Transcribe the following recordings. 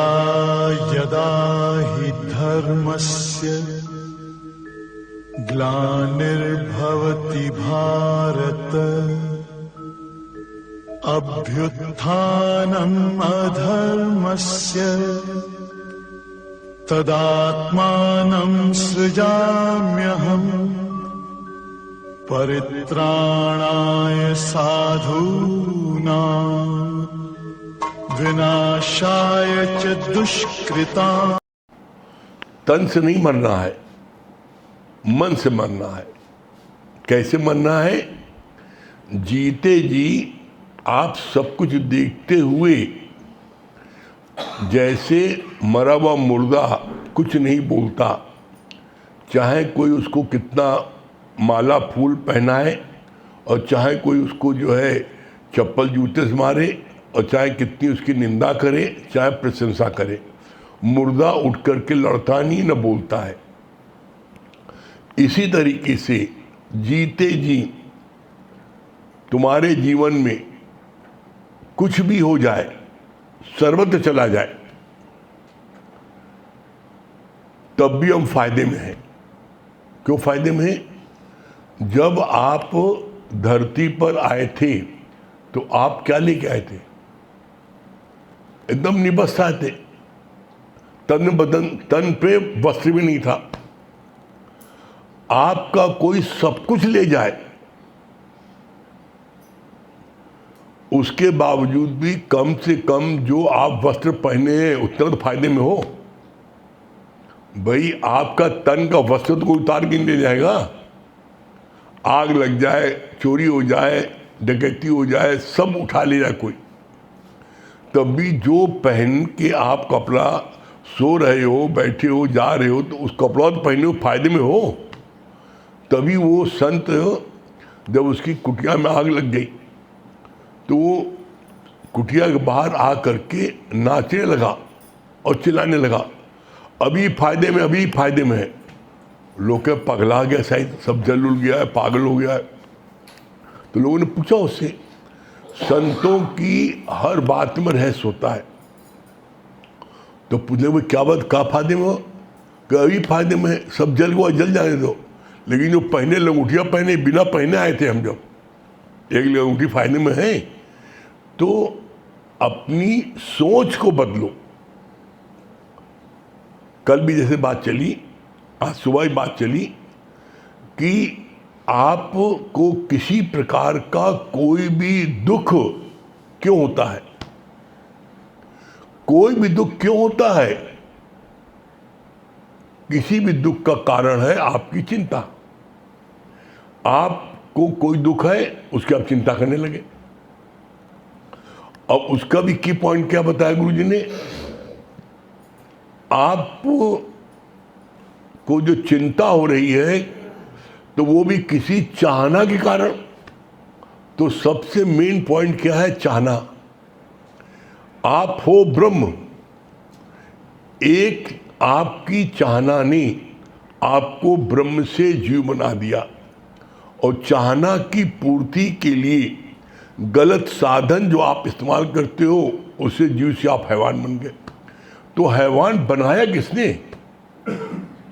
यदा यदा हि धर्मस्य ग्लानिर्भवति भारत अभ्युत्थानम् अधर्मस्य तदात्मानं सृजाम्यहम् परित्राणाय साधूनां विनाशाय च दुष्कृताम्। तन से नहीं मरना है, मन से मरना है। कैसे मरना है? जीते जी आप सब कुछ देखते हुए, जैसे मरा हुआ मुर्दा कुछ नहीं बोलता, चाहे कोई उसको कितना माला फूल पहनाए और चाहे कोई उसको जो है चप्पल जूते से मारे और चाहे कितनी उसकी निंदा करे, चाहे प्रशंसा करे, मुर्दा उठ करके लड़ता नहीं, न बोलता है। इसी तरीके से जीते जी तुम्हारे जीवन में कुछ भी हो जाए, सर्वत्र चला जाए, तब भी हम फायदे में हैं। क्यों फायदे में हैं? जब आप धरती पर आए थे तो आप क्या लेके आए थे? एकदम निबस्त आए थे। तन पे वस्त्र भी नहीं था। आपका कोई सब कुछ ले जाए, उसके बावजूद भी कम से कम जो आप वस्त्र पहने हैं उतना तो फायदे में हो। भाई आपका तन का वस्त्र तो कोई उतार के नहीं ले जाएगा। आग लग जाए, चोरी हो जाए, डकैती हो जाए, सब उठा ले जाए कोई, तब भी जो पहन के आप कपड़ा सो रहे हो, बैठे हो, जा रहे हो, तो उस कपड़ा तो पहने हो, फायदे में हो। तभी वो संत जब उसकी कुटिया में आग लग गई तो वो कुटिया के बाहर आ करके नाचने लगा और चिल्लाने लगा, अभी फायदे में, अभी फायदे में है। लोग पगला गया, शायद सब जल उल गया है, पागल हो गया है। तो लोगों ने पूछा उससे, संतों की हर बात में रहस्य होता है। तो पूछने में क्या बात, क्या फायदे में हो? कि अभी फायदे में है, सब जल हुआ, जल जाने दो। लेकिन जो पहने लंगूटियाँ पहने, बिना पहने आए थे हम, जब एक लंगूटी फायदे में है, तो अपनी सोच को बदलो। कल भी जैसे बात चली, आज सुबह ही बात चली कि आपको किसी प्रकार का कोई भी दुख क्यों होता है? कोई भी दुख क्यों होता है? किसी भी दुख का कारण है आपकी चिंता। आपको कोई दुख है, उसकी आप चिंता करने लगे। अब उसका भी की पॉइंट क्या बताया गुरुजी ने? आपको जो चिंता हो रही है तो वो भी किसी चाहना के कारण। तो सबसे मेन पॉइंट क्या है? चाहना। आप हो ब्रह्म, एक आपकी चाहना ने आपको ब्रह्म से जीव बना दिया, और चाहना की पूर्ति के लिए गलत साधन जो आप इस्तेमाल करते हो, उससे जीव से आप हैवान बन गए। तो हैवान बनाया किसने?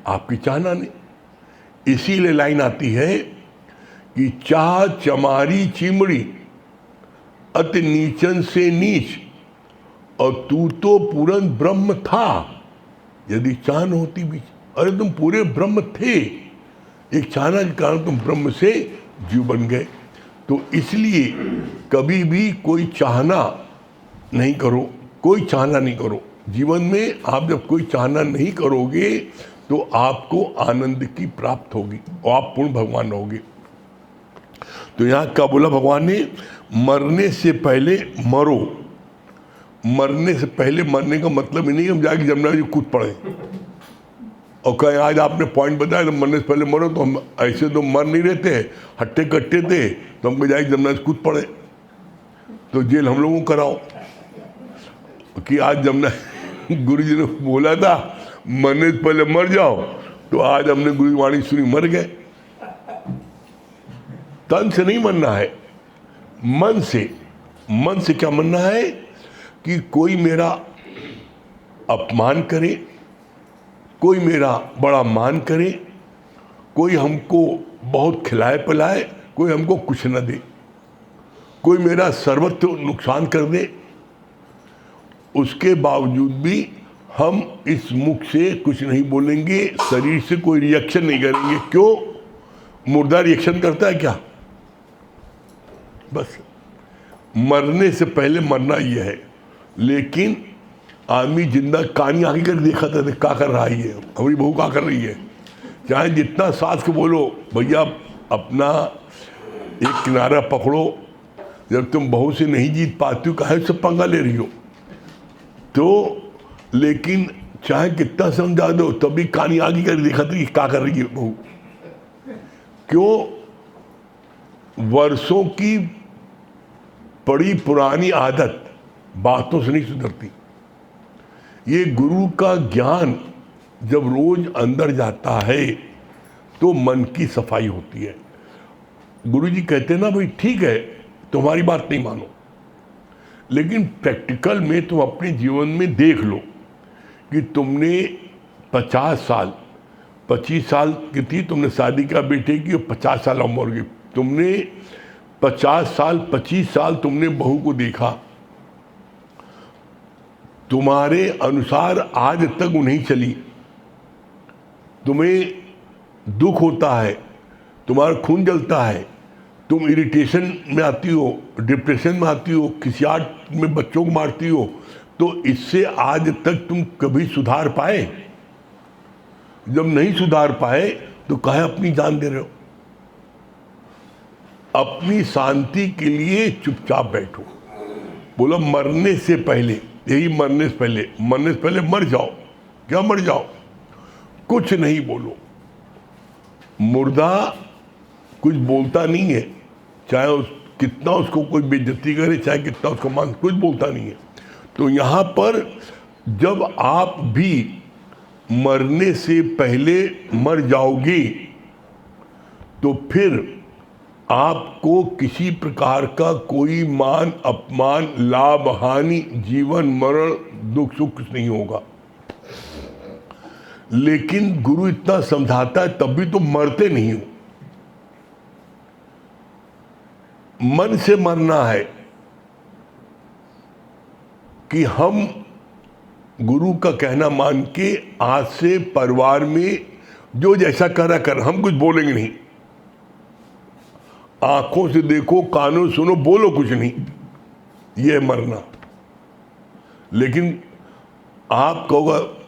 आपकी चाहना ने। इसीलिए लाइन आती है कि चाह चमारी चिमड़ी अति नीचन से नीच, और तू तो पूर्ण ब्रह्म था यदि चाह न होती बीच। अरे तुम पूरे ब्रह्म थे, एक चाहना के कारण तुम ब्रह्म से जीव बन गए। तो इसलिए कभी भी कोई चाहना नहीं करो, कोई चाहना नहीं करो। जीवन में आप जब कोई चाहना नहीं करोगे तो आपको आनंद की प्राप्त होगी और आप पूर्ण भगवान रहोगे। तो यहाँ क्या बोला भगवान ने? मरने से पहले मरो। मरने से पहले मरने का मतलब ही नहीं हम जाके जमुना जी कूद पड़े और कहें आज आपने पॉइंट बताया तो मरने से पहले मरो। तो हम ऐसे तो मर नहीं रहते, हट्टे कट्टे थे, तो हमको जाके जमुना जी कूद पड़े तो जेल हम लोगों को कराओ कि आज जमुना गुरु जी ने बोला था मरने से पहले मर जाओ, तो आज हमने गुरु की वाणी सुनी, मर गए। तन से नहीं मरना है, मन से। मन से क्या मरना है कि कोई मेरा अपमान करे, कोई मेरा बड़ा मान करे, कोई हमको बहुत खिलाए पिलाए, कोई हमको कुछ न दे, कोई मेरा सर्वत्र नुकसान कर दे, उसके बावजूद भी हम इस मुख से कुछ नहीं बोलेंगे, शरीर से कोई रिएक्शन नहीं करेंगे। क्यों? मुर्दा रिएक्शन करता है क्या? बस मरने से पहले मरना यह है। लेकिन आदमी जिंदा कहानी आगे कर देखा था, क्या कर रहा है, हमारी बहू क्या कर रही है, चाहे जितना सास को बोलो भैया अपना एक किनारा पकड़ो, जब तुम बहू से नहीं जीत पाती हो काहे से पंगा ले रही हो। तो लेकिन चाहे कितना समझा दो तभी कहानी आगे कर देखा था कि क्या कर रही है बहू। क्यों? वर्षों की बड़ी पुरानी आदत बातों से नहीं सुधरती। ये गुरु का ज्ञान जब रोज अंदर जाता है तो मन की सफाई होती है। गुरु जी कहते हैं ना भाई ठीक है तुम्हारी बात नहीं मानो, लेकिन प्रैक्टिकल में तुम अपने जीवन में देख लो कि तुमने 50 साल 25 साल की थी, तुमने शादी का बेटे की, 50 साल उम्र की, तुमने 50 साल 25 साल तुमने बहू को देखा, तुम्हारे अनुसार आज तक वो नहीं चली, तुम्हें दुख होता है, तुम्हारा खून जलता है, तुम इरिटेशन में आती हो, डिप्रेशन में आती हो, खिसियाट में बच्चों को मारती हो, तो इससे आज तक तुम कभी सुधार पाए? जब नहीं सुधार पाए तो काहे अपनी जान दे रहे हो? अपनी शांति के लिए चुपचाप बैठो। बोलो मरने से पहले, यही मरने से पहले मर जाओ। क्या मर जाओ? कुछ नहीं बोलो। मुर्दा कुछ बोलता नहीं है, चाहे कितना उसको कोई बेइज्जती करे, चाहे कितना उसको मान, कुछ बोलता नहीं है। तो यहाँ पर जब आप भी मरने से पहले मर जाओगे तो फिर आपको किसी प्रकार का कोई मान अपमान लाभ हानि जीवन मरण दुख सुख कुछ नहीं होगा। लेकिन गुरु इतना समझाता है तब भी तो मरते नहीं हो। मन से मरना है कि हम गुरु का कहना मान के आज से परिवार में जो जैसा करा कर, हम कुछ बोलेंगे नहीं। आंखों से देखो, कानों से सुनो, बोलो कुछ नहीं, ये मरना। लेकिन आप कहोगे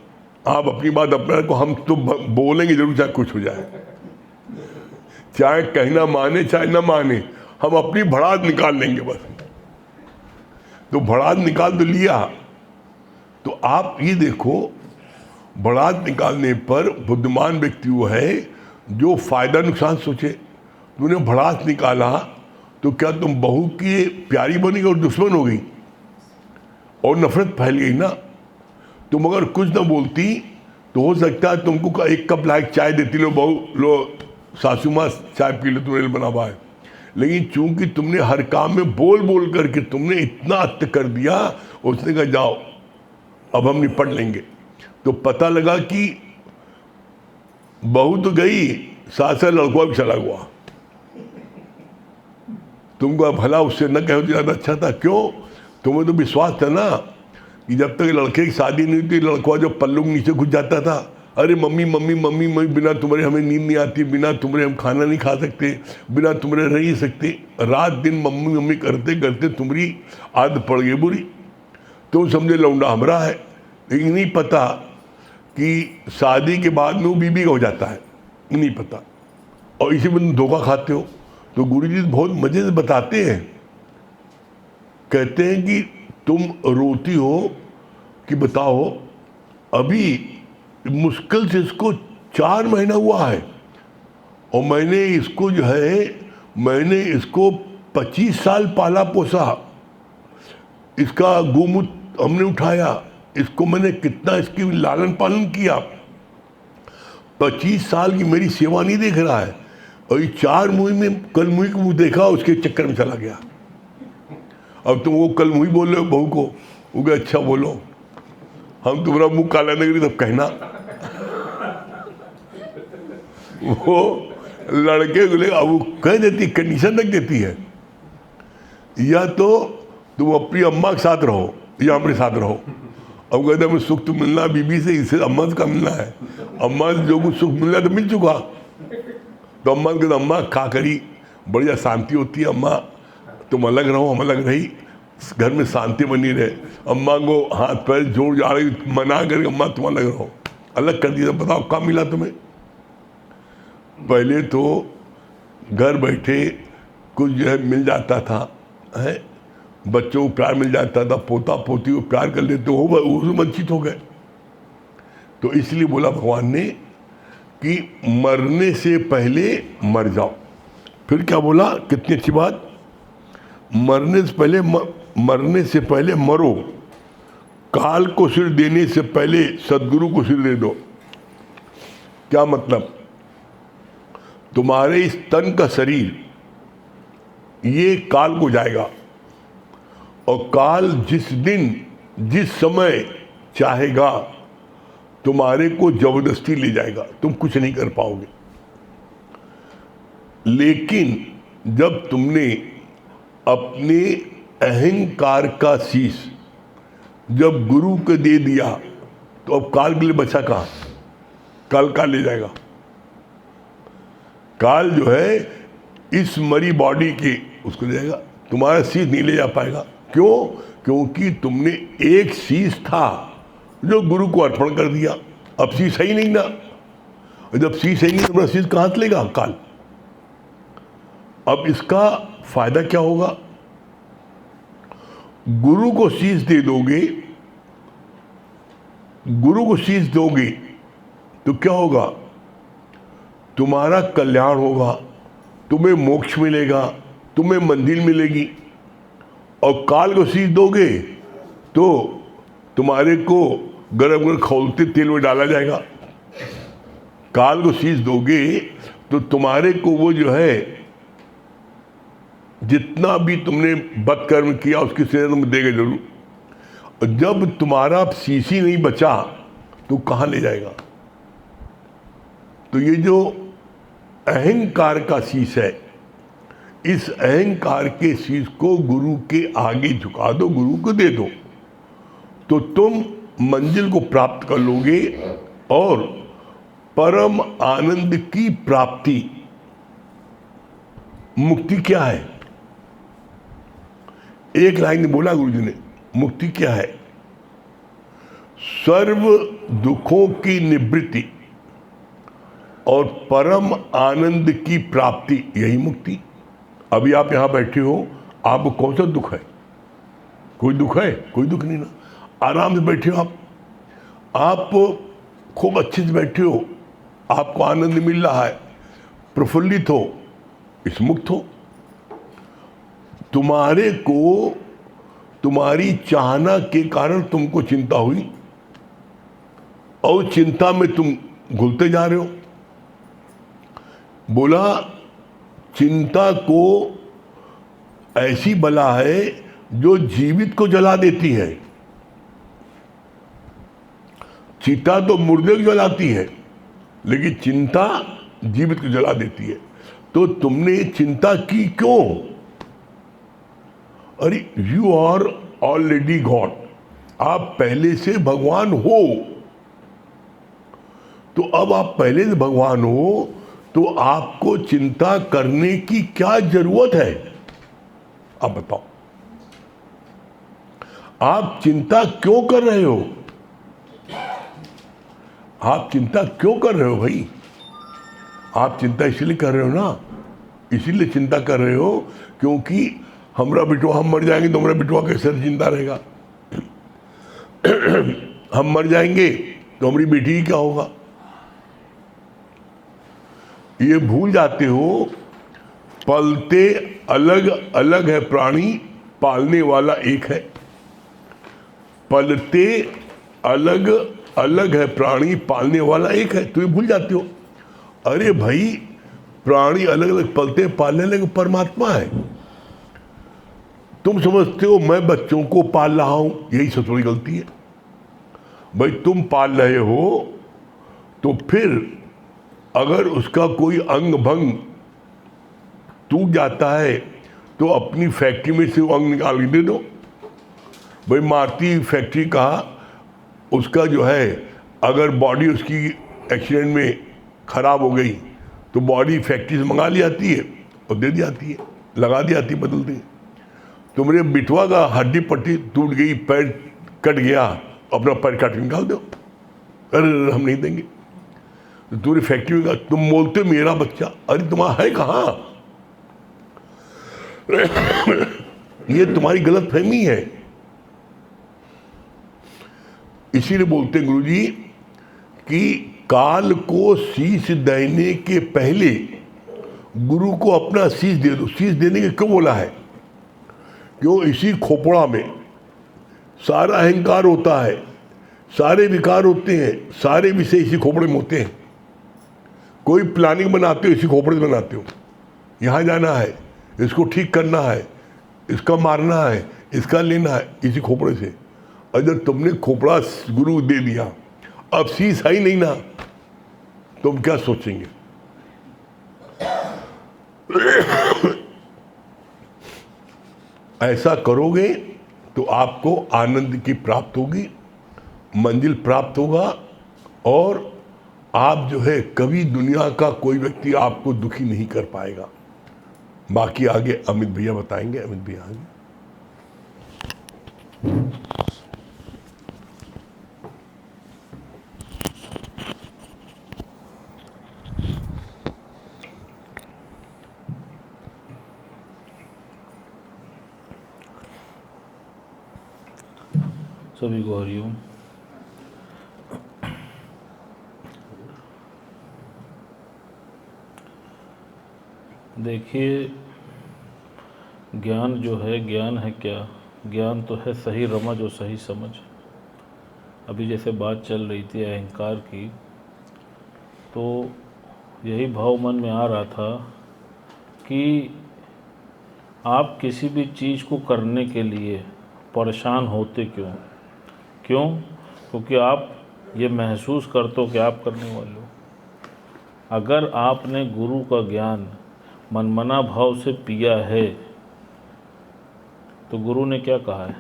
आप अपनी बात अपने को, हम तो बोलेंगे जरूर चाहे कुछ हो जाए, चाहे कहना माने चाहे ना माने, हम अपनी भड़ास निकाल लेंगे बस। तो भड़ास निकाल तो लिया, तो आप ये देखो भड़ास निकालने पर बुद्धिमान व्यक्ति वो है जो फायदा नुकसान सोचे। तूने भड़ास निकाला तो क्या तुम बहू की प्यारी बनी और दुश्मन हो गई और नफरत फैल गई ना। तुम अगर कुछ ना बोलती तो हो सकता है तुमको एक कप लायक चाय देती, लो बहू लो सासू माँ चाय पी लो, तुम्हें बना पाए। लेकिन चूंकि तुमने हर काम में बोल बोल करके तुमने इतना अत्य कर दिया, उसने कहा जाओ अब हम निपट लेंगे। तो पता लगा कि बहू तो गई, सासा लड़का भी चला हुआ। तुमको भला उससे न कहो ज़्यादा अच्छा था। क्यों? तुम्हें तो विश्वास था ना कि जब तक लड़के की शादी नहीं हुई लड़का जो पल्लू के नीचे घुस जाता था, अरे मम्मी मम्मी मम्मी मम्मी, बिना तुम्हारे हमें नींद नहीं आती, बिना तुम्हारे हम खाना नहीं खा सकते, बिना तुम्हारे रह ही सकते। रात दिन मम्मी मम्मी करते करते तुम्हारी आदत पड़ गई बुरी। तुम समझे लौंडा हमरा है, लेकिन नहीं पता कि शादी के बाद में वो बीबी का हो जाता है, नहीं पता। और इसी में तुम धोखा खाते हो। तो गुरु जी बहुत मजे से बताते हैं, कहते हैं कि तुम रोती हो कि बताओ अभी मुश्किल से इसको 4 महीना हुआ है और मैंने इसको जो है मैंने इसको 25 साल पाला पोसा, इसका गोमूत्र हमने उठाया, इसको मैंने कितना इसकी लालन पालन किया। 25 साल की मेरी सेवा नहीं देख रहा है और ये 4 मुँह में कल मुँह को देखा, उसके चक्कर में चला गया। अब तुम वो कल मुँह बोल रहे हो बहू को, वो कहे अच्छा बोलो, हम तुम्हारा मुंह काला नहीं तब कहना। वो लड़के को अब वो कह देती, कंडीशन रख देती है, या तो तुम अपनी अम्मा के साथ रहो या हमारे साथ रहो। अब कहते हमें सुख तो मिलना बीबी से, इससे अम्मा से का मिलना है। अम्मा से जो कुछ सुख मिलना तो मिल चुका। तो अम्मा कहते अम्मा खा करी बढ़िया शांति होती है, अम्मा तुम अलग रहो हम अलग रही, घर में शांति बनी रहे। अम्मा को हाथ पैर जोड़ जा रही, मना करके अम्मा तुम अलग रहो, अलग कर दिया। बताओ क्या मिला तुम्हें? पहले तो घर बैठे कुछ जो है मिल जाता था, है बच्चों को प्यार मिल जाता था, पोता पोती को प्यार कर लेते हो, वो वंचित हो गए। तो इसलिए बोला भगवान ने कि मरने से पहले मर जाओ। फिर क्या बोला, कितनी अच्छी बात, मरने से पहले मरो, काल को सिर देने से पहले सदगुरु को सिर दे दो। क्या मतलब, तुम्हारे इस तन का शरीर ये काल को जाएगा, और काल जिस दिन जिस समय चाहेगा तुम्हारे को जबरदस्ती ले जाएगा, तुम कुछ नहीं कर पाओगे। लेकिन जब तुमने अपने अहंकार का शीश जब गुरु को दे दिया, तो अब काल के लिए बचा कहाँ? काल का ले जाएगा। काल जो है इस मरी बॉडी के उसको ले जाएगा, तुम्हारा शीश नहीं ले जा पाएगा। क्यों? क्योंकि तुमने एक शीश था जो गुरु को अर्पण कर दिया, अब शीश है ही नहीं ना। जब शीश है ही नहीं, तुम्हारा शीश कहाँ से लेगा काल? अब इसका फायदा क्या होगा? गुरु को शीश दे दोगे, गुरु को शीश दोगे तो क्या होगा? तुम्हारा कल्याण होगा, तुम्हें मोक्ष मिलेगा, तुम्हें मंजिल मिलेगी। और काल को शीश दोगे तो तुम्हारे को गरम गरम खौलते तेल में डाला जाएगा। काल को शीश दोगे तो तुम्हारे को वो जो है जितना भी तुमने बदकर्म किया उसकी सजा तुम देगा जरूर। और जब तुम्हारा शीश ही नहीं बचा तो कहाँ ले जाएगा? तो ये जो अहंकार का शीश है, इस अहंकार के शीश को गुरु के आगे झुका दो, गुरु को दे दो, तो तुम मंजिल को प्राप्त कर लोगे और परम आनंद की प्राप्ति। मुक्ति क्या है? एक लाइन में बोला गुरु जी ने, मुक्ति क्या है? सर्व दुखों की निवृत्ति और परम आनंद की प्राप्ति, यही मुक्ति। अभी आप यहां बैठे हो, आपको कौन सा दुख है? कोई दुख है? कोई दुख नहीं ना। आराम से बैठे हो आप खूब अच्छे से बैठे हो, आपको आनंद मिल रहा है, प्रफुल्लित हो, इस मुक्त हो। तुम्हारे को तुम्हारी चाहना के कारण तुमको चिंता हुई और चिंता में तुम घुलते जा रहे हो। बोला चिंता को ऐसी बला है जो जीवित को जला देती है। चिता तो मुर्दे को जलाती है, लेकिन चिंता जीवित को जला देती है। तो तुमने चिंता की क्यों? अरे यू आर ऑलरेडी गॉड, आप पहले से भगवान हो। तो अब आप पहले से भगवान हो तो आपको चिंता करने की क्या जरूरत है? आप बताओ, आप चिंता क्यों कर रहे हो? आप चिंता क्यों कर रहे हो भाई? आप चिंता इसलिए कर रहे हो ना, इसीलिए चिंता कर रहे हो क्योंकि हमारा बिटवा, हम मर जाएंगे तो हमारा बिटवा कैसे जिंदा रहेगा? हम मर जाएंगे तो हमारी बेटी क्या होगा? ये भूल जाते हो, पलते अलग अलग है प्राणी, पालने वाला एक है। पलते अलग अलग है प्राणी, पालने वाला एक है। तो ये भूल जाते हो। अरे भाई, प्राणी अलग अलग पलते पालने वाले परमात्मा है। तुम समझते हो मैं बच्चों को पाल रहा हूं, यही सबसे बड़ी गलती है। भाई तुम पाल रहे हो तो फिर अगर उसका कोई अंग भंग टूट जाता है तो अपनी फैक्ट्री में से वो अंग निकाल के दे दो। भाई मारुति फैक्ट्री का उसका जो है अगर बॉडी उसकी एक्सीडेंट में ख़राब हो गई तो बॉडी फैक्ट्री से मंगा ली जाती है और दे दी जाती है, लगा दी जाती है, बदल दी। तुम्हारे बिटवा का हड्डी पट्टी टूट गई, पैर कट गया, अपना पैर काट निकाल दो। अरे हम नहीं देंगे। तो तुम्हारी फैक्ट्री का तुम बोलते मेरा बच्चा, अरे तुम्हारा है कहाँ? ये तुम्हारी गलत फहमी है। इसीलिए बोलते हैं गुरुजी कि काल को शीश देने के पहले गुरु को अपना शीश दे दो। शीश देने के क्यों बोला है? क्यों? इसी खोपड़ा में सारा अहंकार होता है, सारे विकार होते हैं, सारे विषय इसी खोपड़े में होते हैं। कोई प्लानिंग बनाते हो इसी खोपड़े में बनाते हो। यहाँ जाना है, इसको ठीक करना है, इसका मारना है, इसका लेना है, इसी खोपड़े से। अगर तुमने खोपड़ा गुरु दे दिया, अब शीश है ही नहीं ना, तुम क्या सोचेंगे? ऐसा करोगे तो आपको आनंद की प्राप्त होगी, मंजिल प्राप्त होगा, और आप जो है कभी दुनिया का कोई व्यक्ति आपको दुखी नहीं कर पाएगा। बाकी आगे अमित भैया बताएंगे। अमित भैया आगे। सभी को हरिओम। देखिए, ज्ञान जो है, ज्ञान है क्या? ज्ञान तो है सही रमज और सही समझ। अभी जैसे बात चल रही थी अहंकार की, तो यही भाव मन में आ रहा था कि आप किसी भी चीज़ को करने के लिए परेशान होते क्यों? क्योंकि आप ये महसूस करते हो कि आप करने वाले हो। अगर आपने गुरु का ज्ञान मनमना भाव से पिया है तो गुरु ने क्या कहा है?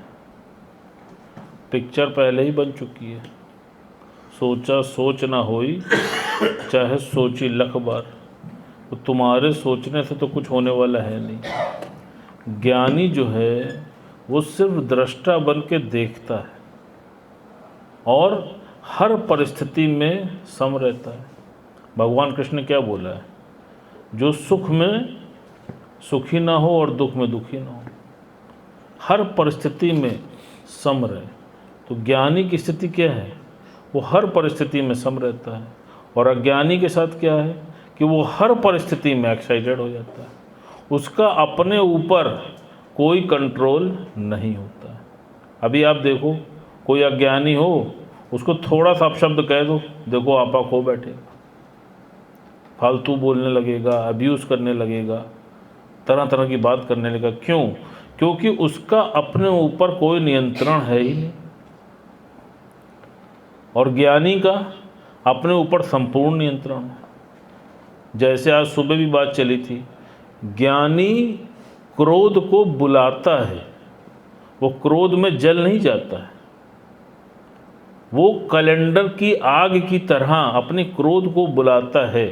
पिक्चर पहले ही बन चुकी है। सोचा सोच ना होई, चाहे सोची लख बार। तो तुम्हारे सोचने से तो कुछ होने वाला है नहीं। ज्ञानी जो है वो सिर्फ दृष्टा बन के देखता है और हर परिस्थिति में सम रहता है। भगवान कृष्ण ने क्या बोला है? जो सुख में सुखी ना हो और दुख में दुखी ना हो, हर परिस्थिति में सम रहे। तो ज्ञानी की स्थिति क्या है? वो हर परिस्थिति में सम रहता है। और अज्ञानी के साथ क्या है कि वो हर परिस्थिति में एक्साइटेड हो जाता है। उसका अपने ऊपर कोई कंट्रोल नहीं होता है। अभी आप देखो, कोई अज्ञानी हो, उसको थोड़ा सा अपशब्द कह दो, देखो आपा खो बैठेगा, फालतू बोलने लगेगा, अब्यूज़ करने लगेगा, तरह तरह की बात करने लगेगा। क्यों? क्योंकि उसका अपने ऊपर कोई नियंत्रण है ही नहीं। और ज्ञानी का अपने ऊपर संपूर्ण नियंत्रण है। जैसे आज सुबह भी बात चली थी, ज्ञानी क्रोध को बुलाता है, वो क्रोध में जल नहीं जाता है। वो कैलेंडर की आग की तरह अपने क्रोध को बुलाता है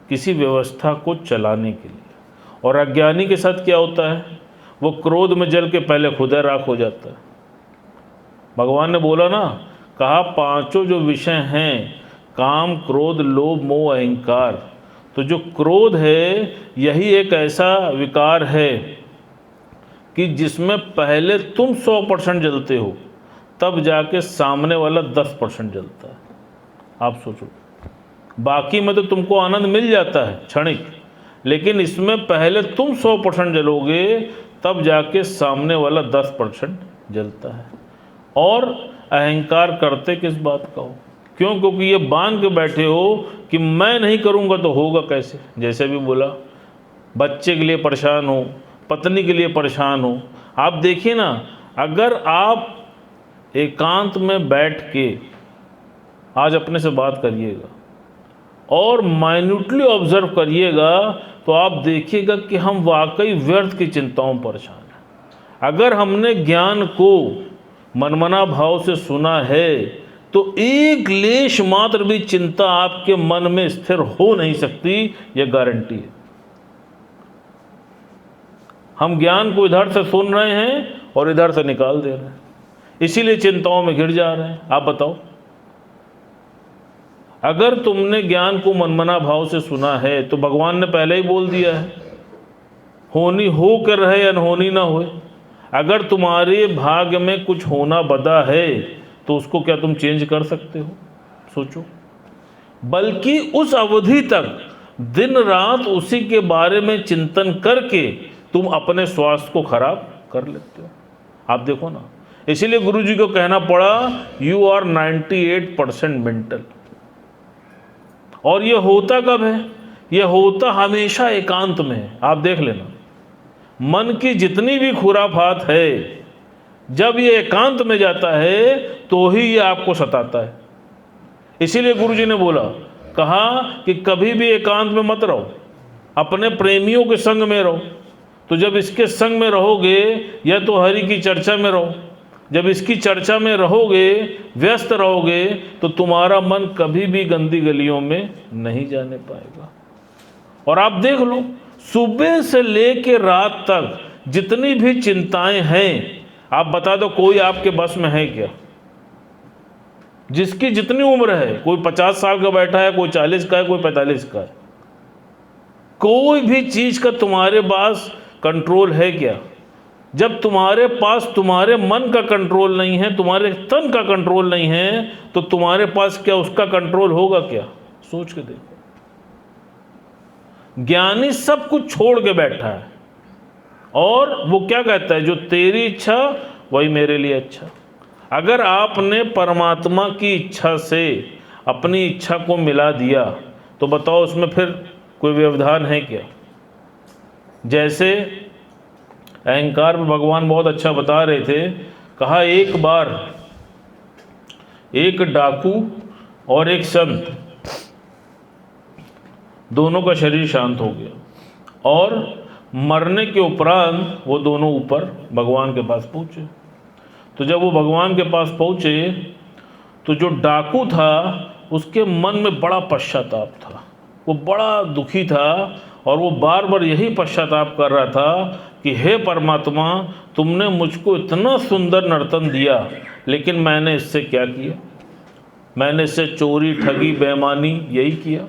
किसी व्यवस्था को चलाने के लिए। और अज्ञानी के साथ क्या होता है? वो क्रोध में जल के पहले खुद राख हो जाता है। भगवान ने बोला ना, कहा पांचों जो विषय हैं, काम क्रोध लोभ मोह अहंकार, तो जो क्रोध है यही एक ऐसा विकार है कि जिसमें पहले तुम 100% जलते हो, तब जाके सामने वाला 10% जलता है। आप सोचो, बाकी में तो तुमको आनंद मिल जाता है क्षणिक, लेकिन इसमें पहले तुम 100% जलोगे, तब जाके सामने वाला 10% जलता है। और अहंकार करते किस बात का हो? क्यों? क्योंकि ये बांध के बैठे हो कि मैं नहीं करूँगा तो होगा कैसे। जैसे भी बोला, बच्चे के लिए परेशान हो, पत्नी के लिए परेशान हो। आप देखिए ना, अगर आप एकांत में बैठ के आज अपने से बात करिएगा और माइन्यूटली ऑब्जर्व करिएगा तो आप देखिएगा कि हम वाकई व्यर्थ की चिंताओं में परेशान हैं। अगर हमने ज्ञान को मनमना भाव से सुना है तो एक लेश मात्र भी चिंता आपके मन में स्थिर हो नहीं सकती, यह गारंटी है। हम ज्ञान को इधर से सुन रहे हैं और इधर से निकाल दे रहे हैं, इसीलिए चिंताओं में घिर जा रहे हैं। आप बताओ, अगर तुमने ज्ञान को मनमना भाव से सुना है तो भगवान ने पहले ही बोल दिया है, होनी हो कर रहे अनहोनी ना होए। अगर तुम्हारे भाग्य में कुछ होना बदा है तो उसको क्या तुम चेंज कर सकते हो? सोचो। बल्कि उस अवधि तक दिन रात उसी के बारे में चिंतन करके तुम अपने स्वास्थ्य को खराब कर लेते हो। आप देखो ना, इसीलिए गुरुजी को कहना पड़ा यू आर 98% मेंटल। और यह होता कब है? यह होता हमेशा एकांत में है। आप देख लेना, मन की जितनी भी खुराफात है, जब ये एकांत में जाता है तो ही ये आपको सताता है। इसीलिए गुरुजी ने बोला, कहा कि कभी भी एकांत में मत रहो, अपने प्रेमियों के संग में रहो। तो जब इसके संग में रहोगे या तो हरि की चर्चा में रहो, जब इसकी चर्चा में रहोगे, व्यस्त रहोगे, तो तुम्हारा मन कभी भी गंदी गलियों में नहीं जाने पाएगा। और आप देख लो, सुबह से लेकर रात तक जितनी भी चिंताएं हैं, आप बता दो कोई आपके बस में है क्या? जिसकी जितनी उम्र है, कोई 50 साल का बैठा है, कोई 40 का है, कोई 45 का है, कोई भी चीज का तुम्हारे पास कंट्रोल है क्या? जब तुम्हारे पास तुम्हारे मन का कंट्रोल नहीं है, तुम्हारे तन का कंट्रोल नहीं है, तो तुम्हारे पास क्या उसका कंट्रोल होगा क्या? सोच के देखो। ज्ञानी सब कुछ छोड़ के बैठा है और वो क्या कहता है, जो तेरी इच्छा वही मेरे लिए अच्छा। अगर आपने परमात्मा की इच्छा से अपनी इच्छा को मिला दिया तो बताओ उसमें फिर कोई व्यवधान है क्या? जैसे अहंकार में भगवान बहुत अच्छा बता रहे थे, कहा एक बार एक डाकू और एक संत, दोनों का शरीर शांत हो गया और मरने के उपरांत वो दोनों ऊपर भगवान के पास पहुँचे। तो जब वो भगवान के पास पहुँचे तो जो डाकू था उसके मन में बड़ा पश्चाताप था, वो बड़ा दुखी था और वो बार बार यही पश्चाताप कर रहा था कि हे परमात्मा, तुमने मुझको इतना सुंदर नर्तन दिया, लेकिन मैंने इससे क्या किया? मैंने इससे चोरी, ठगी, बेईमानी यही किया।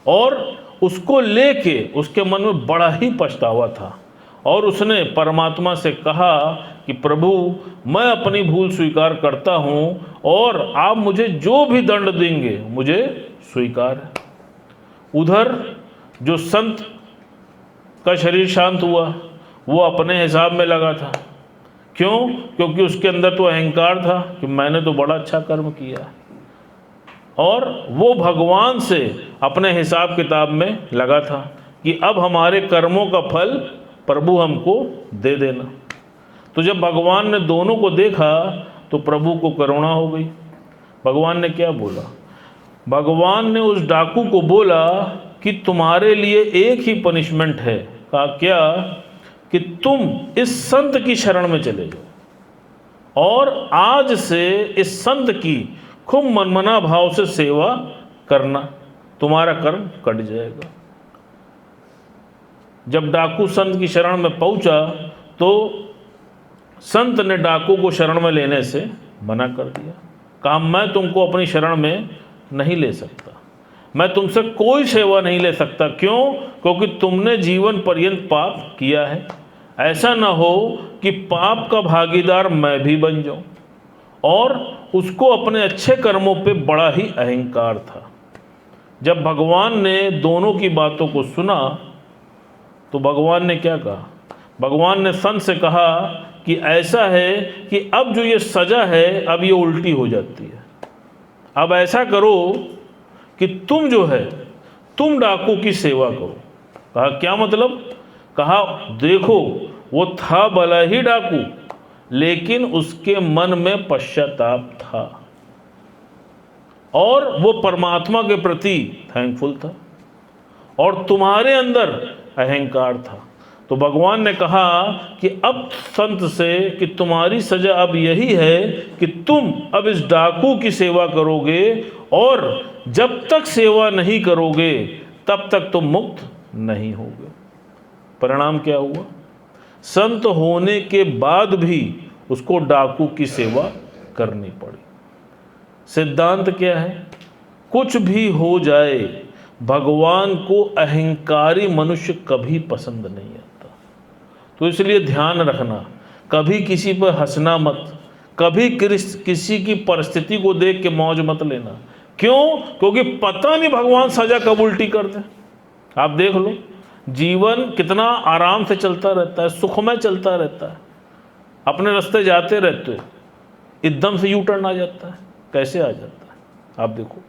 और उसको लेके उसके मन में बड़ा ही पछतावा था और उसने परमात्मा से कहा कि प्रभु, मैं अपनी भूल स्वीकार करता हूँ और आप मुझे जो भी दंड देंगे मुझे स्वीकार है। उधर जो संत का शरीर शांत हुआ वो अपने हिसाब में लगा था। क्यों? क्योंकि उसके अंदर तो अहंकार था कि मैंने तो बड़ा अच्छा कर्म किया, और वो भगवान से अपने हिसाब किताब में लगा था कि अब हमारे कर्मों का फल प्रभु हमको दे देना। तो जब भगवान ने दोनों को देखा तो प्रभु को करुणा हो गई। भगवान ने क्या बोला? भगवान ने उस डाकू को बोला कि तुम्हारे लिए एक ही पनिशमेंट है। कहा क्या? कि तुम इस संत की शरण में चले जाओ और आज से इस संत की खूब मनमना भाव से सेवा करना, तुम्हारा कर्म कट जाएगा। जब डाकू संत की शरण में पहुंचा तो संत ने डाकू को शरण में लेने से मना कर दिया। कहा मैं तुमको अपनी शरण में नहीं ले सकता, मैं तुमसे कोई सेवा नहीं ले सकता। क्यों? क्योंकि तुमने जीवन पर्यंत पाप किया है। ऐसा ना हो कि पाप का भागीदार मैं भी बन जाऊं। और उसको अपने अच्छे कर्मों पे बड़ा ही अहंकार था। जब भगवान ने दोनों की बातों को सुना तो भगवान ने क्या कहा? भगवान ने संत से कहा कि ऐसा है कि अब जो ये सजा है अब ये उल्टी हो जाती है। अब ऐसा करो कि तुम जो है तुम डाकू की सेवा करो। कहा क्या मतलब? कहा देखो वो था भला ही डाकू, लेकिन उसके मन में पश्चाताप था। और वो परमात्मा के प्रति थैंकफुल था, और तुम्हारे अंदर अहंकार था। तो भगवान ने कहा कि अब संत से कि तुम्हारी सजा अब यही है कि तुम अब इस डाकू की सेवा करोगे, और जब तक सेवा नहीं करोगे तब तक तुम मुक्त नहीं होगे। परिणाम क्या हुआ? संत होने के बाद भी उसको डाकू की सेवा करनी पड़ी। सिद्धांत क्या है? कुछ भी हो जाए, भगवान को अहंकारी मनुष्य कभी पसंद नहीं आता। तो इसलिए ध्यान रखना, कभी किसी पर हंसना मत, कभी किसी की परिस्थिति को देख के मौज मत लेना। क्यों? क्योंकि पता नहीं भगवान सजा कब उल्टी कर दे। आप देख लो, जीवन कितना आराम से चलता रहता है, सुखमय चलता रहता है, अपने रास्ते जाते रहते हो, एकदम से यू टर्न आ जाता है। कैसे आ जाता है? आप देखो,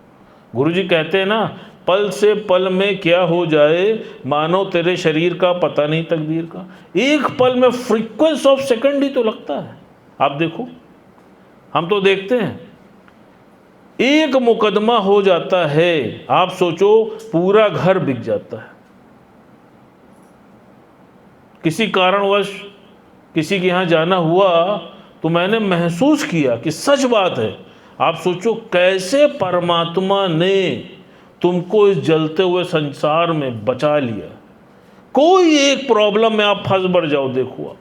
गुरुजी कहते हैं ना, पल से पल में क्या हो जाए, मानो तेरे शरीर का पता नहीं तकदीर का। एक पल में फ्रीक्वेंस ऑफ सेकंड ही तो लगता है। आप देखो, हम तो देखते हैं, एक मुकदमा हो जाता है, आप सोचो पूरा घर बिक जाता है। किसी कारणवश किसी के यहाँ जाना हुआ तो मैंने महसूस किया कि सच बात है। आप सोचो कैसे परमात्मा ने तुमको इस जलते हुए संसार में बचा लिया। कोई एक प्रॉब्लम में आप फंस बढ़ जाओ, देखो आप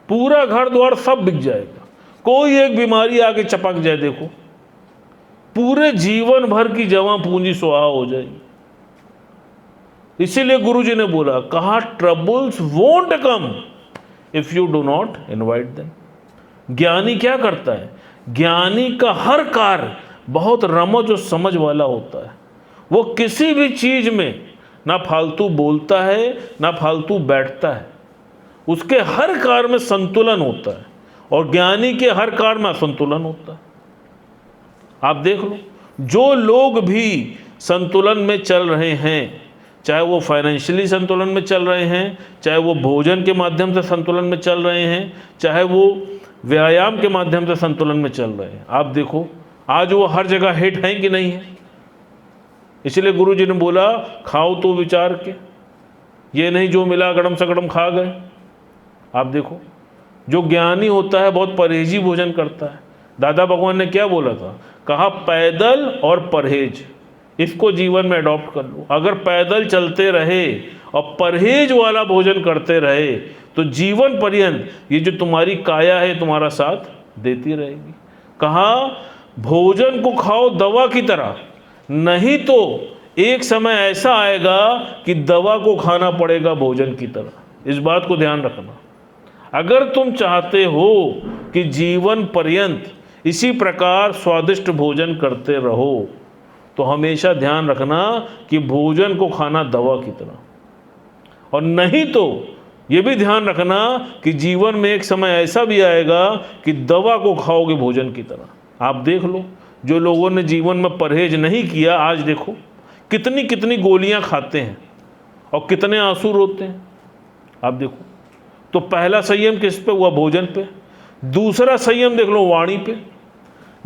पूरा घर द्वार सब बिक जाएगा। कोई एक बीमारी आके चपक जाए, देखो पूरे जीवन भर की जमा पूंजी सुहा हो जाएगी। इसीलिए गुरुजी ने बोला, कहा troubles won't come if you do not invite them. ज्ञानी क्या करता है? ज्ञानी का हर कार्य बहुत रमज और समझ वाला होता है। वो किसी भी चीज में ना फालतू बोलता है ना फालतू बैठता है। उसके हर कार्य में संतुलन होता है, और ज्ञानी के हर कार्य में असंतुलन होता है। आप देख लो, जो लोग भी संतुलन में चल रहे हैं, चाहे वो फाइनेंशियली संतुलन में चल रहे हैं, चाहे वो भोजन के माध्यम से संतुलन में चल रहे हैं, चाहे वो व्यायाम के माध्यम से संतुलन में चल रहे हैं, आप देखो आज वो हर जगह हिट हैं कि नहीं है। इसलिए गुरुजी ने बोला, खाओ तो विचार के, ये नहीं जो मिला गड़म सगड़म खा गए। आप देखो, जो ज्ञानी होता है बहुत परहेजी भोजन करता है। दादा भगवान ने क्या बोला था? कहा पैदल और परहेज, इसको जीवन में अडॉप्ट कर लो। अगर पैदल चलते रहे और परहेज वाला भोजन करते रहे तो जीवन पर्यंत ये जो तुम्हारी काया है तुम्हारा साथ देती रहेगी। कहा भोजन को खाओ दवा की तरह, नहीं तो एक समय ऐसा आएगा कि दवा को खाना पड़ेगा भोजन की तरह। इस बात को ध्यान रखना। अगर तुम चाहते हो कि जीवन पर्यंत इसी प्रकार स्वादिष्ट भोजन करते रहो तो हमेशा ध्यान रखना कि भोजन को खाना दवा की तरह, और नहीं तो ये भी ध्यान रखना कि जीवन में एक समय ऐसा भी आएगा कि दवा को खाओगे भोजन की तरह। आप देख लो, जो लोगों ने जीवन में परहेज नहीं किया, आज देखो कितनी कितनी गोलियां खाते हैं और कितने आंसू रोते हैं। आप देखो, तो पहला संयम किस पे हुआ? भोजन पे। दूसरा संयम देख लो वाणी पे।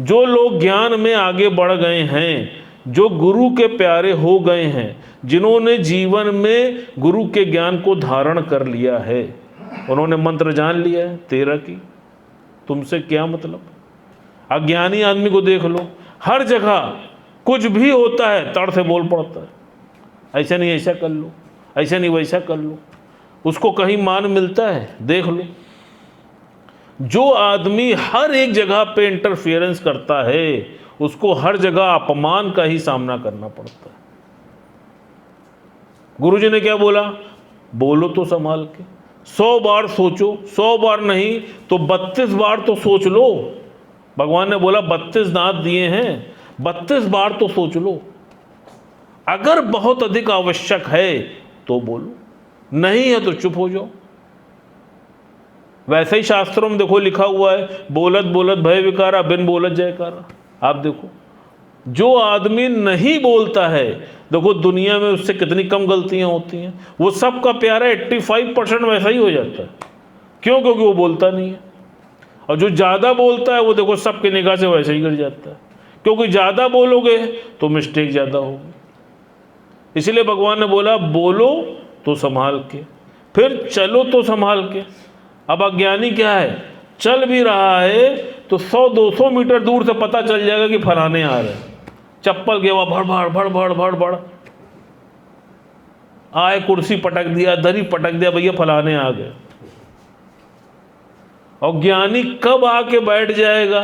जो लोग ज्ञान में आगे बढ़ गए हैं, जो गुरु के प्यारे हो गए हैं, जिन्होंने जीवन में गुरु के ज्ञान को धारण कर लिया है, उन्होंने मंत्र जान लिया है 13 की, तुमसे क्या मतलब। अज्ञानी आदमी को देख लो, हर जगह कुछ भी होता है तड़ से बोल पड़ता है, ऐसा नहीं ऐसा कर लो, ऐसा नहीं वैसा कर लो। उसको कहीं मान मिलता है? देख लो, जो आदमी हर एक जगह पे इंटरफेरेंस करता है उसको हर जगह अपमान का ही सामना करना पड़ता है। गुरुजी ने क्या बोला? बोलो तो संभाल के, 100 बार सोचो, 100 बार नहीं तो 32 बार तो सोच लो। भगवान ने बोला 32 दांत दिए हैं, 32 बार तो सोच लो। अगर बहुत अधिक आवश्यक है तो बोलो, नहीं है तो चुप हो जाओ। वैसे ही शास्त्रों में देखो लिखा हुआ है, बोलत बोलत भय विकारा, बिन बोलत जयकारा। आप देखो, जो आदमी नहीं बोलता है, देखो दुनिया में उससे कितनी कम गलतियां होती हैं। वो सबका प्यारा 85% वैसा ही हो जाता है। क्यों? क्योंकि वो बोलता नहीं है। और जो ज़्यादा बोलता है वो देखो सबकी निगाह से वैसे ही गिर जाता है। क्योंकि ज़्यादा बोलोगे तो मिस्टेक ज़्यादा होगी। इसलिए भगवान ने बोला बोलो तो संभाल के, फिर चलो तो संभाल के। अब अज्ञानी क्या है, चल भी रहा है तो 100-200 मीटर दूर से पता चल जाएगा कि फलाने आ रहे हैं, चप्पल के वहाँ भड़ भड़ आए, कुर्सी पटक दिया, दरी पटक दिया, भैया फलाने आ गए। और ज्ञानी कब आके बैठ जाएगा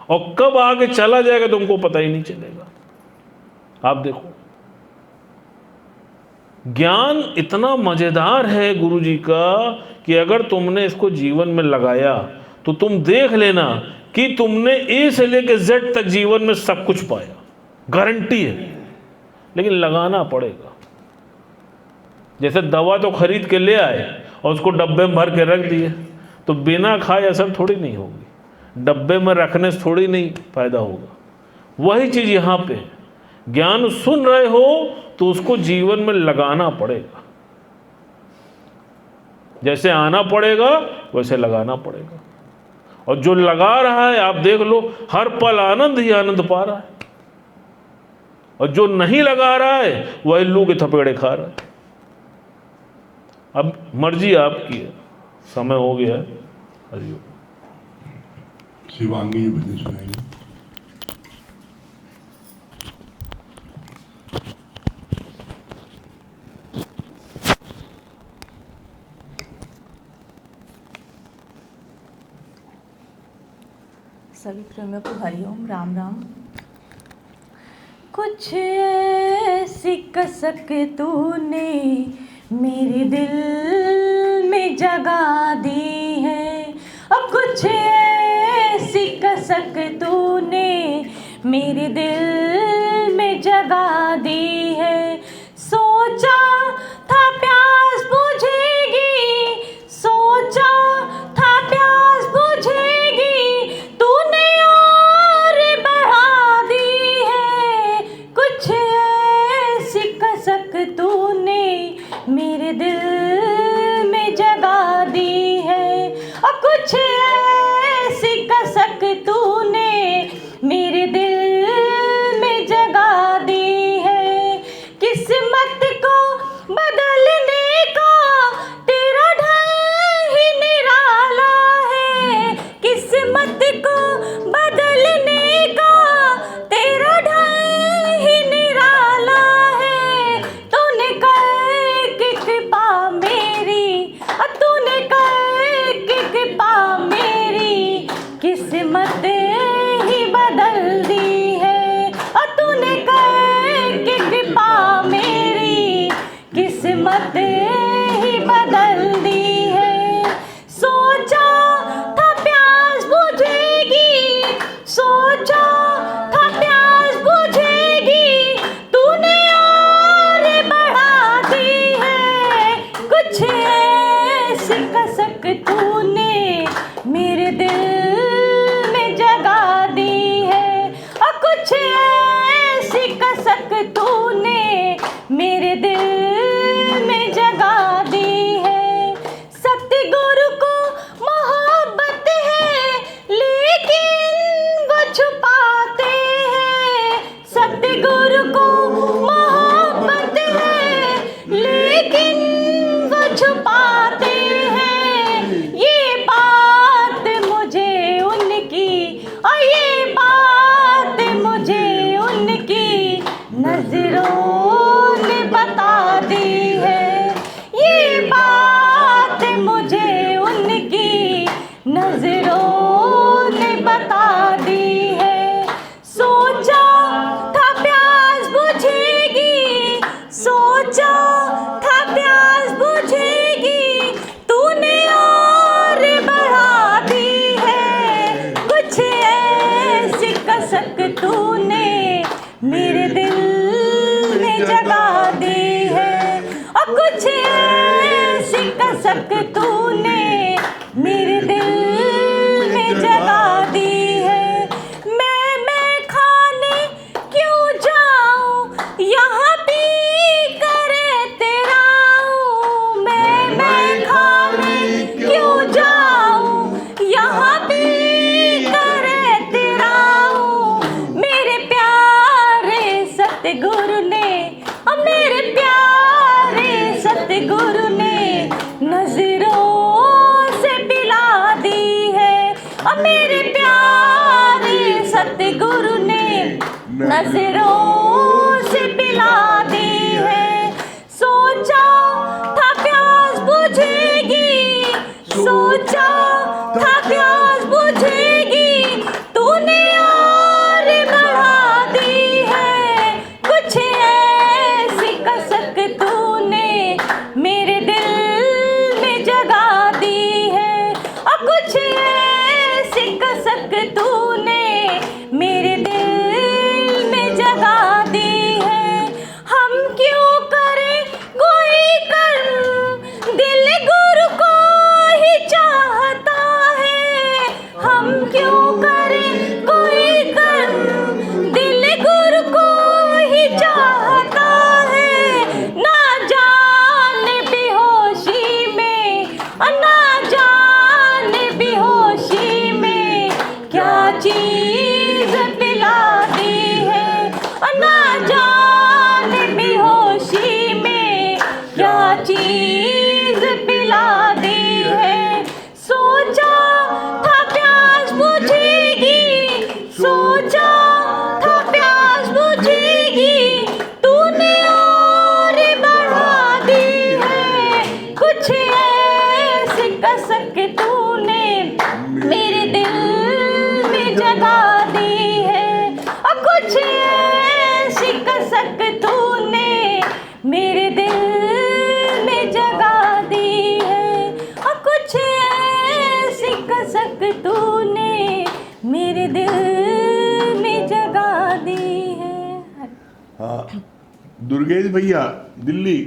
और कब आके चला जाएगा तुमको पता ही नहीं चलेगा। आप देखो, ज्ञान इतना मजेदार है गुरु जी का कि अगर तुमने इसको जीवन में लगाया तो तुम देख लेना कि तुमने ए से लेकर जेड तक जीवन में सब कुछ पाया, गारंटी है। लेकिन लगाना पड़ेगा। जैसे दवा तो खरीद के ले आए और उसको डब्बे में भर के रख दिए तो बिना खाए असर थोड़ी नहीं होगी, डब्बे में रखने से थोड़ी नहीं फायदा होगा। वही चीज़ यहाँ पे, ज्ञान सुन रहे हो तो उसको जीवन में लगाना पड़ेगा। जैसे आना पड़ेगा वैसे लगाना पड़ेगा। और जो लगा रहा है आप देख लो, हर पल आनंद ही आनंद पा रहा है, और जो नहीं लगा रहा है वह लू के थपेड़े खा रहा है। अब मर्जी आपकी है, समय हो गया है। हरिओम। शिवांगी जी भजन सुनाएंगे। सभी प्रेमियों को हरिओम, राम राम। कुछ ऐसी कसक तूने मेरे दिल में जगा दी है, और कुछ ऐसी कसक तूने मेरे दिल में जगा दी है। सोचा था प्यास बुझेगी, सोचा था प्यास बुझेगी, तूने और बढ़ा दी है। कुछ ऐसी कसक तूने मेरे दिल में जगा दी है, और कुछ ऐसी कसक तूने मेरे दिल में जगा दी है। किस्मत को बदलने का तेरा ढंग ही निराला है, किस्मत को बदलने का तेरा ढंग ही निराला है। तूने कर की कृपा मेरी, तूने कर की कृपा मेरी, किस्मत ही बदल दी है। और तूने कर की कृपा मेरी, किस्मत ही बदल दी है। सोचा था प्यास बुझेगी, सोचा था प्यास बुझेगी, तूने और बढ़ा दी है। कुछ ऐसी कसक तूने मेरे दिल में जगा दी है, और कुछ ऐसी कसक तूने मेरे दिल में जगा दी है। सतगुरु को मोहब्बत है लेकिन वो छुपाते हैं, सतगुरु को मोहब्बत है लेकिन वो छुपाते हैं। ये बात मुझे उनकी, और ये बात मुझे उनकी नजरों ने बता दी है। ये बात मुझे उनकी नजरों ने बता दी है। सोचा था प्यास बुझेगी, सोचा था प्यास बुझेगी, तूने और बढ़ा दी है। कुछ ऐसी कसक तूने मेरे दिल में जगा दी है, और कुछ ऐसी कसक तूने मेरे दिल में जगा दी है। मैं खाने क्यों जाऊं, यहाँ पी करे तेरा हूँ। मैं खाने क्यों जाऊं, यहाँ पी करे तेरा हूँ। मेरे सतगुरु ने, और मेरे प्यारे सतगुरु ने नजरों से पिला दी है, और मेरे प्यारे सतगुरु ने नजरों से पिला दी है। सोचा था प्यास बुझेगी, सोचा था प्यास बुझेगी, तूने और बढ़ा दी है। कुछ ऐसी कसक तूने मेरे दिल में जगा दी है, और कुछ ऐसी कसक तूने मेरे दिल में जगा दी है। हम क्यों करें कोई कर्म, दिल गुरु को ही चाहता है। हम क्यों करें कोई कर्म, दिल गुरु को ही चाहता है। ना जाने बेहोशी में, और ना जाने बेहोशी में क्या चीज पिला दी है, और ना जाने बेहोशी में क्या चीज पिला दी है। सोचा था प्यास बुझेगी, सोचा था प्यास बुझेगी, तूने और बढ़ा दी है। कुछ ऐसी कसक तूने मेरे दिल में जगा दी है, और कुछ ऐसी कसक तूने मेरे दिल में जगा दी है, और कुछ ऐसी कसक तूने मेरे दिल में जगा दी है। हाँ, दुर्गेश भैया दिल्ली।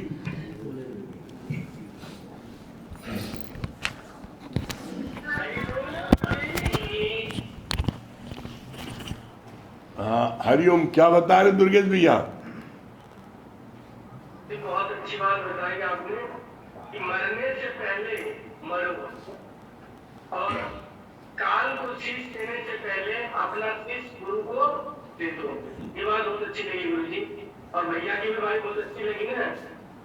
हाँ, हरिओम। क्या बता रहे दुर्गेश भैया? ये बहुत अच्छी बात बताई आपने कि मरने से पहले मरो, और काल को शीश देने से पहले अपना शीश गुरु को दे दो। ये बात बहुत अच्छी लगी गुरु जी। और भैया की भी बात बहुत अच्छी लगी ना,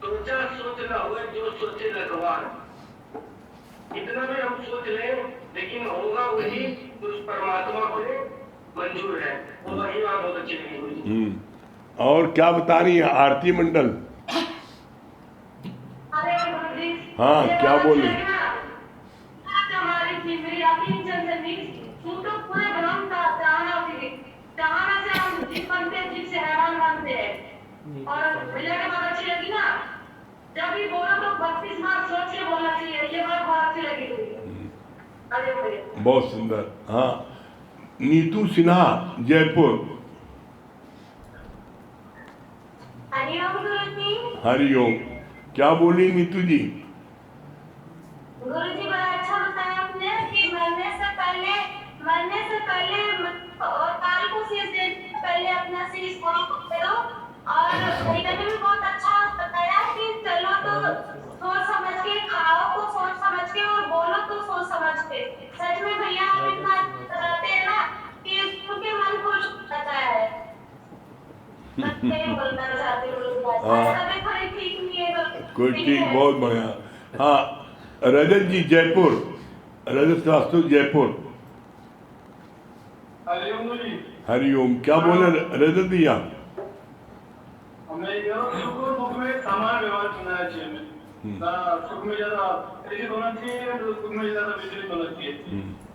सोचा सोच न हुए जो सोचे लखवार। इतना भी हम सोच लें लेकिन होगा वही उस परमात्मा को मंजूर है। वो वही बात बहुत अच्छी लगी गुरु जी। और क्या बता रही है आरती मंडल? अरे गुरु जी, हाँ, क्या बोली? हमारी जिंदगी अपनी चंदनी तू तो पूरे ब्रह्म का जाना भी जहां से हम जीव बनते हैं, जीव से हैवान बनते हैं। और भैया की बात अच्छी लगी ना, जब भी बोलो तो 32 बार सोच के बोलना चाहिए। ये बात बहुत अच्छी लगी। अरे भैया बहुत सुंदर। हाँ, नीतू सिन्हा जयपुर। हरिओम गुरु जी। हरिओम। क्या बोली नीतू जी? गुरु जी बड़ा अच्छा बताया आपने कि मरने से पहले और काल को शीश देने से पहले अपना शीश गुरु को दे दो। और भैया ने भी बहुत अच्छा बताया कि चलो तो सोच समझ के खाओ, तो सोच समझ के, और बोलो तो सोच समझ के। सच में भैया आप इतना बताते हैं ना कि उनके मन को पता है। मैं बोलना चाहती हूँ, तबीयत थोड़ी ठीक नहीं है तो कोई ठीक, बहुत बढ़िया। हाँ, रजत जी जयपुर, रजत श्रीवास्तव जयपुर। हरिओम गुरु जी। हरिओम। क्या बोले रजत भैया? हमने बिल्कुल सुख में समान व्यवहार चुना है चाहिए में। ना सुख में ज्यादा बिजली होना चाहिए, तो सुख में ज्यादा बिजली होना चाहिए।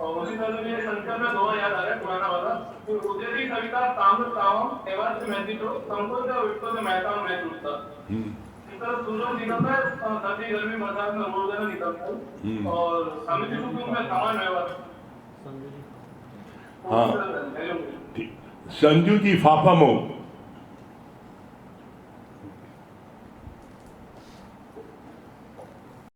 और उसी तरह से संस्कृत में दोहा याद आ रहा है पुराना वाला, कि उदयती सविता ताम ताम एवं से महती तो संकोच और विश्व से महता में टूटता। इस तरह सूरज निकलता है, सर्दी गर्मी बरसात में रोजाना निकलता है। और समिति सुख में समान व्यवहार। हाँ, संजू जी फाफा मो।